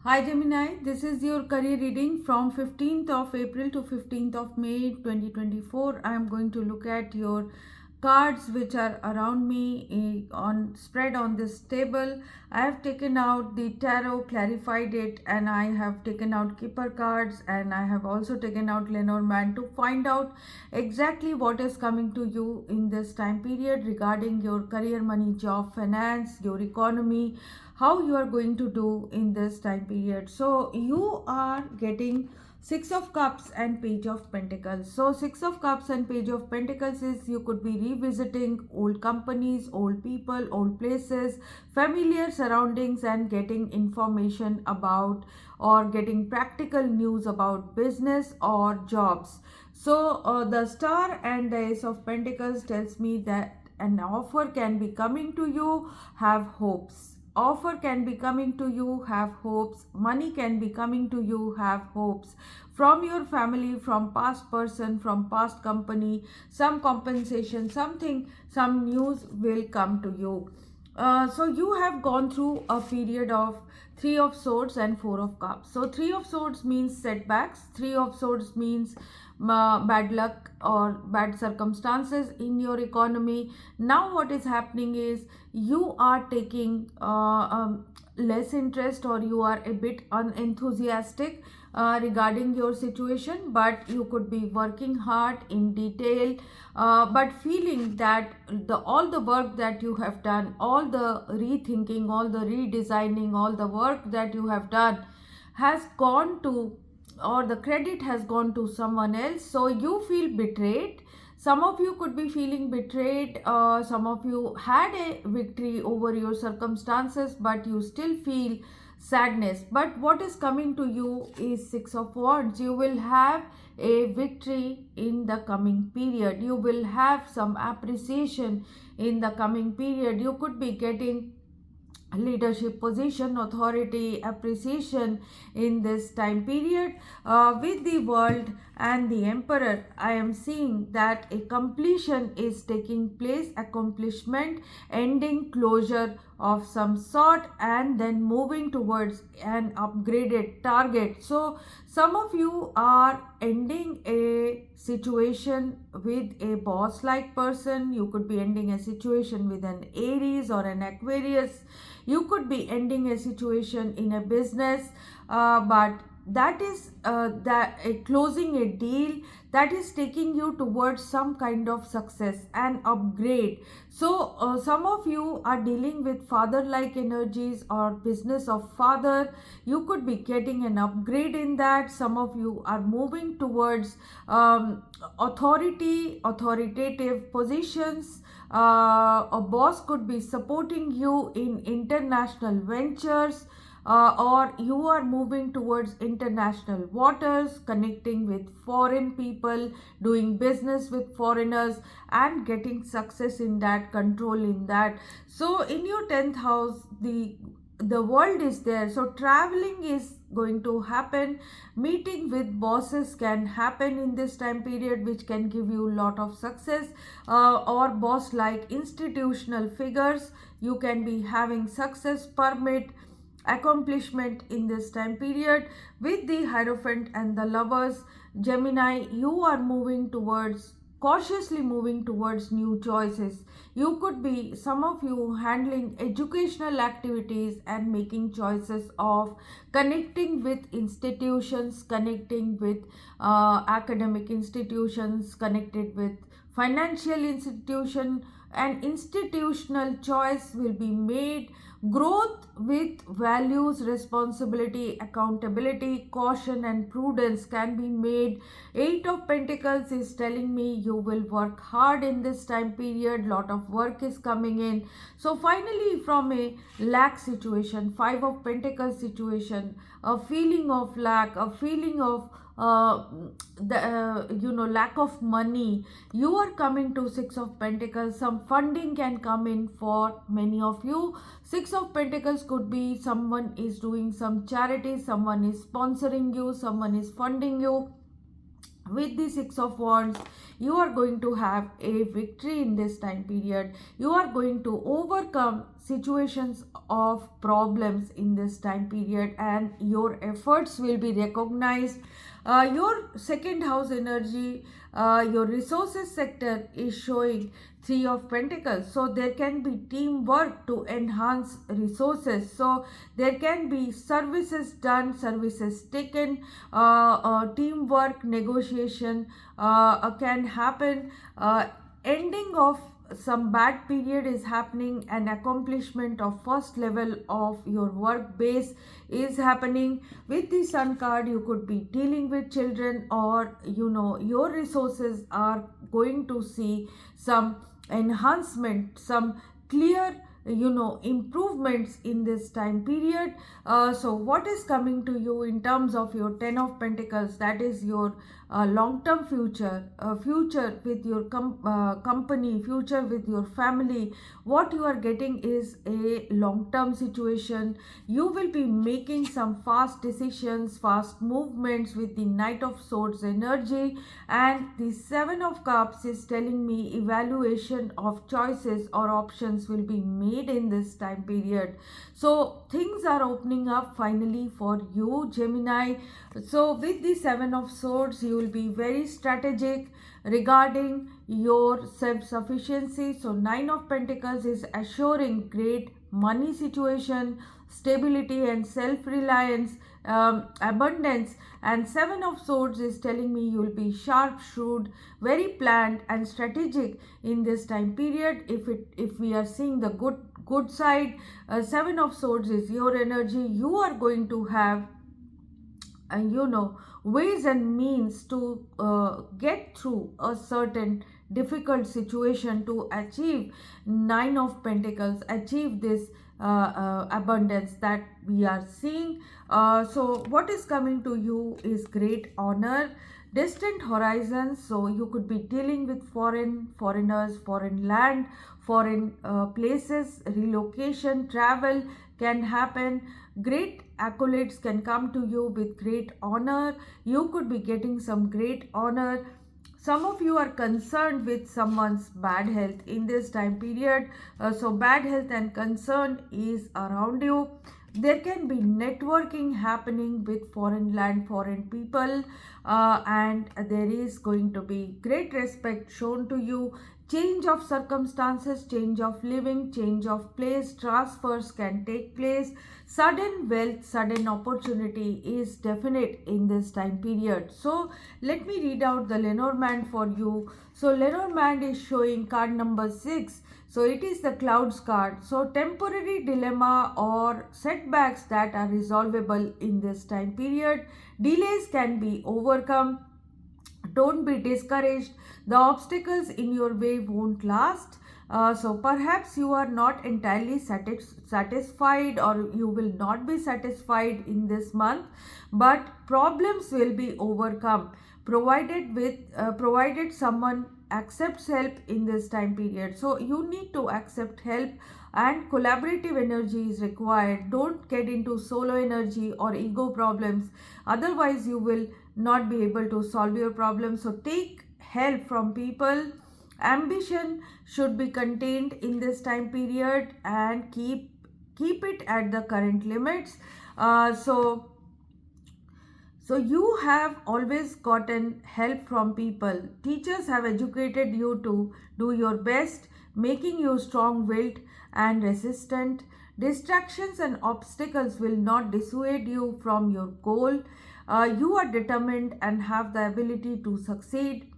Hi Gemini, this is your career reading from 15th of April to 15th of May 2024. I am going to look at your cards which are around me on spread on this table. I have taken out the tarot, clarified it, and I have taken out keeper cards, and I have also taken out Lenormand to find out exactly what is coming to you in this time period regarding your career, money, job, finance, your economy, how you are going to do in this time period. So you are getting Six of Cups and Page of Pentacles. So Six of Cups and Page of Pentacles is you could be revisiting old companies, old people, old places, familiar surroundings, and getting information about or getting practical news about business or jobs. So the Star and the Ace of Pentacles tells me that an offer can be coming to you. Have hopes. Offer can be coming to you. Have hopes. Money can be coming to you. Have hopes from your family, from past person, from past company. Some compensation, something, some news will come to you. So you have gone through a period of Three of Swords and Four of Cups. So Three of Swords means setbacks. Three of Swords means bad luck or bad circumstances in your economy. Now what is happening is you are taking less interest, or you are a bit unenthusiastic regarding your situation, but you could be working hard in detail, but feeling that all the work that you have done, all the rethinking, all the redesigning, all the work that you have done has gone to, or the credit has gone to someone else. So you feel betrayed. Some of you could be feeling betrayed. Some of you had a victory over your circumstances, but you still feel sadness. But what is coming to you is Six of Wands. You will have a victory in the coming period. You will have some appreciation in the coming period. You could be getting leadership position, authority, appreciation in this time period. With the World and the Emperor, I am seeing that a completion is taking place, accomplishment, ending, closure of some sort, and then moving towards an upgraded target. So some of you are ending a situation with a boss like person. You could be ending a situation with an Aries or an Aquarius. You could be ending a situation in a business, but that is closing a deal that is taking you towards some kind of success and upgrade. So some of you are dealing with father like energies or business of father. You could be getting an upgrade in that. Some of you are moving towards authoritative positions. A boss could be supporting you in international ventures, or you are moving towards international waters, connecting with foreign people, doing business with foreigners, and getting success in that, control in that. So in your 10th house, the world is there. So traveling is going to happen. Meeting with bosses can happen in this time period, which can give you a lot of success, or boss like institutional figures. You can be having success, permit, accomplishment in this time period. With the Hierophant and the Lovers, Gemini, you are moving towards, cautiously moving towards new choices. You could be, some of you, handling educational activities and making choices of connecting with institutions, connecting with academic institutions, connected with financial institution. An institutional choice will be made. Growth with values, responsibility, accountability, caution, and prudence can be made. Eight of Pentacles is telling me you will work hard in this time period. Lot of work is coming in. So finally, from a lack situation, Five of Pentacles situation, a feeling of lack, a feeling of lack of money, you are coming to Six of Pentacles. Some funding can come in for many of you. Six of Pentacles could be someone is doing some charity, someone is sponsoring you, someone is funding you. With the Six of Wands, you are going to have a victory in this time period. You are going to overcome situations of problems in this time period, and your efforts will be recognized. Your second house energy, your resources sector is showing three of pentacles, so there can be teamwork to enhance resources. So there can be services done, services taken, teamwork, negotiation can happen. Ending of some bad period is happening, and accomplishment of first level of your work base is happening. With the sun card, you could be dealing with children, or your resources are going to see some enhancement, some clear improvements in this time period. So what is coming to you in terms of your 10 of pentacles, that is your long term future, future with your company, future with your family. What you are getting is a long term situation. You will be making some fast decisions, fast movements with the knight of swords energy, and the 7 of cups is telling me evaluation of choices or options will be made in this time period. So things are opening up finally for you, Gemini. So with the 7 of swords, you will be very strategic regarding your self-sufficiency. So 9 of pentacles is assuring great money situation, stability and self-reliance, abundance, and 7 of swords is telling me you will be sharp, shrewd, very planned and strategic in this time period. If we are seeing the good side, 7 of swords is your energy. You are going to have ways and means to get through a certain difficult situation to achieve 9 of pentacles, achieve this abundance that we are seeing. So what is coming to you is great honor, distant horizons. So you could be dealing with foreigners, foreign land, foreign places, relocation, travel can happen. Great accolades can come to you with great honor. You could be getting some great honor. Some of you are concerned with someone's bad health in this time period. So bad health and concern is around you. There can be networking happening with foreign land, foreign people, and there is going to be great respect shown to you. Change of circumstances, change of living, change of place, transfers can take place. Sudden wealth, sudden opportunity is definite in this time period. So let me read out the Lenormand for you. So Lenormand is showing card number 6. So it is the clouds card. So temporary dilemma or setbacks that are resolvable in this time period. Delays can be overcome. Don't be discouraged. The obstacles in your way won't last. So perhaps you are not entirely satisfied, or you will not be satisfied in this month, but problems will be overcome provided someone accepts help in this time period. So you need to accept help, and collaborative energy is required. Don't get into solo energy or ego problems, otherwise you will not be able to solve your problems. So take help from people. Ambition should be contained in this time period, and keep it at the current limits. So you have always gotten help from people. Teachers have educated you to do your best, making you strong-willed and resistant. Distractions and obstacles will not dissuade you from your goal. You are determined and have the ability to succeed.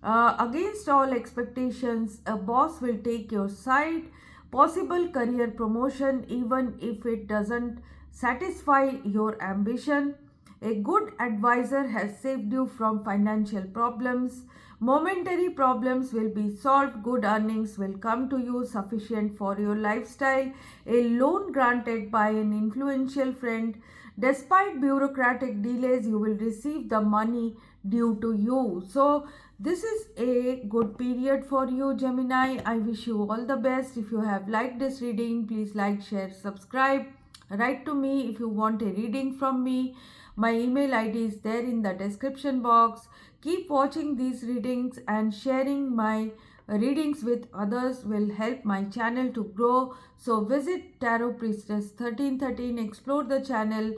Against all expectations, a boss will take your side. Possible career promotion, even if it doesn't satisfy your ambition. A good advisor has saved you from financial problems. Momentary problems will be solved. Good earnings will come to you, sufficient for your lifestyle. A loan granted by an influential friend. Despite bureaucratic delays, you will receive the money due to you. So this is a good period for you, Gemini. I wish you all the best. If you have liked this reading, please like, share, subscribe. Write to me if you want a reading from me. My email ID is there in the description box. Keep watching these readings and sharing my readings with others will help my channel to grow. So visit Tarot Priestess 1313, explore the channel,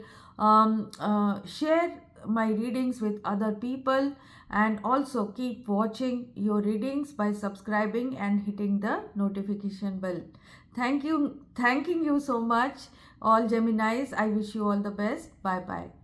share my readings with other people, and also keep watching your readings by subscribing and hitting the notification bell. Thanking you so much, all Geminis. I wish you all the best. Bye bye.